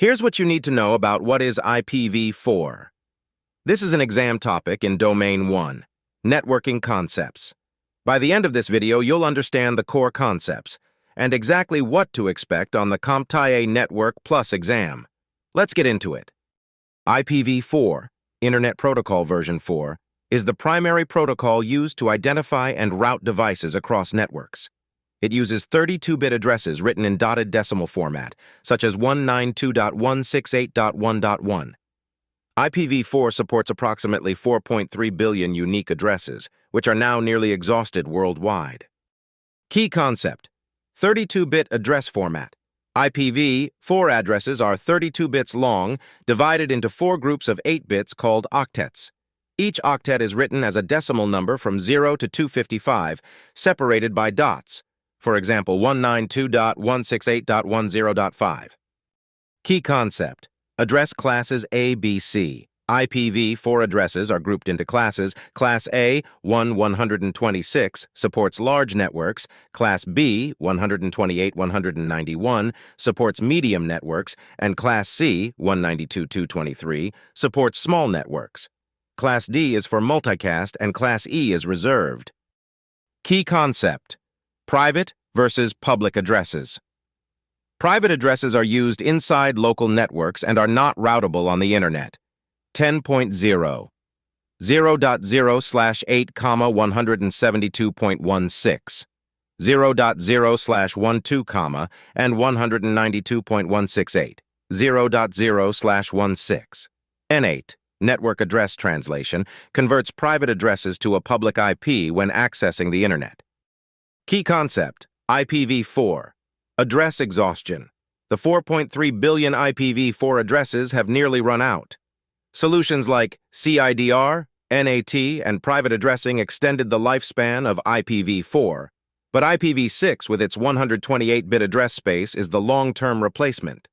Here's what you need to know about what is IPv4. This is an exam topic in Domain 1, Networking Concepts. By the end of this video, you'll understand the core concepts and exactly what to expect on the CompTIA Network Plus exam. Let's get into it. IPv4, Internet Protocol version 4, is the primary protocol used to identify and route devices across networks. It uses 32-bit addresses written in dotted decimal format, such as 192.168.1.1. IPv4 supports approximately 4.3 billion unique addresses, which are now nearly exhausted worldwide. Key concept: 32-bit address format. IPv4 addresses are 32 bits long, divided into 4 groups of 8 bits called octets. Each octet is written as a decimal number from 0 to 255, separated by dots. For example, 192.168.10.5. Key concept: address classes A, B, C. IPv4 addresses are grouped into classes. Class A, 126, supports large networks. Class B, 128.191, supports medium networks. And Class C, 192.223, supports small networks. Class D is for multicast, and Class E is reserved. Key concept: private versus public addresses. Private addresses are used inside local networks and are not routable on the Internet. 10.0, 0.0/8,172.16, 0.0/12, and 192.168, 0.0/16. N8, Network Address Translation, converts private addresses to a public IP when accessing the Internet. Key concept: IPv4. Address exhaustion. The 4.3 billion IPv4 addresses have nearly run out. Solutions like CIDR, NAT, and private addressing extended the lifespan of IPv4, but IPv6 with its 128-bit address space is the long-term replacement.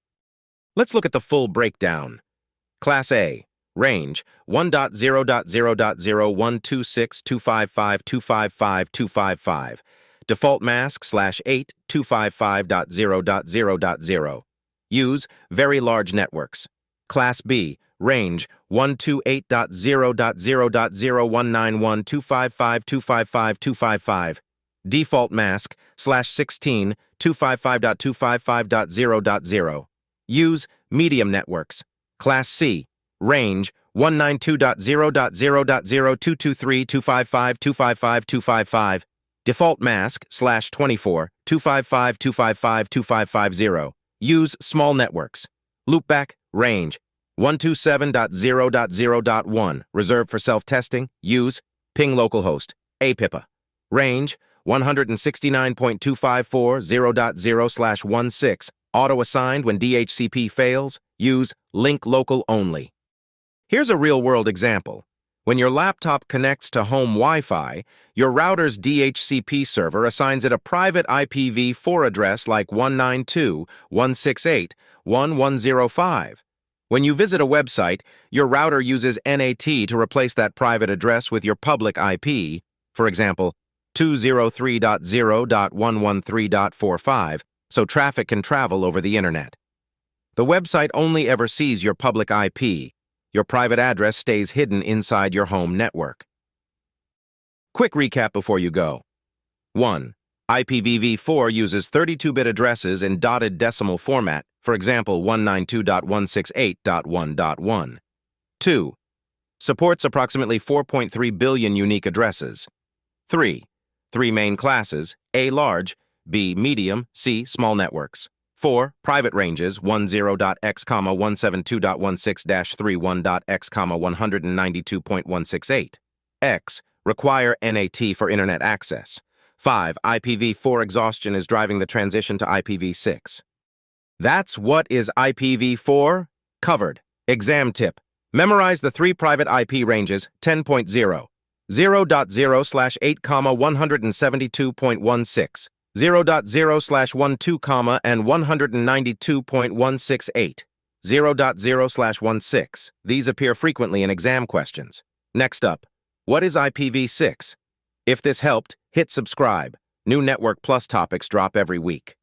Let's look at the full breakdown. Class A. Range: 1.0.0.0.126.255.255.255. Default mask /8 255.0.0.0. Use very large networks. Class B. Range: 128.0.0.0.191.255.255.255. Default mask /16 255.255.0.0. Use medium networks. Class C. Range: 192.0.0.0223.255.255.255. Default mask /24 255.255.255.0. Use small networks. Loopback. Range: 127.0.0.1, reserved for self-testing. Use ping localhost, APIPA. Range: 169.254.0.0/16, auto-assigned when DHCP fails. Use link local only. Here's a real-world example. When your laptop connects to home Wi-Fi, your router's DHCP server assigns it a private IPv4 address like 192.168.1.105. When you visit a website, your router uses NAT to replace that private address with your public IP, for example, 203.0.113.45, so traffic can travel over the Internet. The website only ever sees your public IP. Your private address stays hidden inside your home network. Quick recap before you go. 1. IPv4 uses 32-bit addresses in dotted decimal format, for example 192.168.1.1. 2. Supports approximately 4.3 billion unique addresses. 3. 3 main classes: A large, B medium, C small networks. 4. Private ranges: 10.x, 172.16-31.x, 192.168. X. Require NAT for Internet access. 5. IPv4 exhaustion is driving the transition to IPv6. That's what is IPv4 covered. Exam tip: memorize the 3 private IP ranges. 10.0, 0.0/8,172.16, 0.0/12, and 192.168, 0.0/16. These appear frequently in exam questions. Next up, what is IPv6? If this helped, hit subscribe. New Network Plus topics drop every week.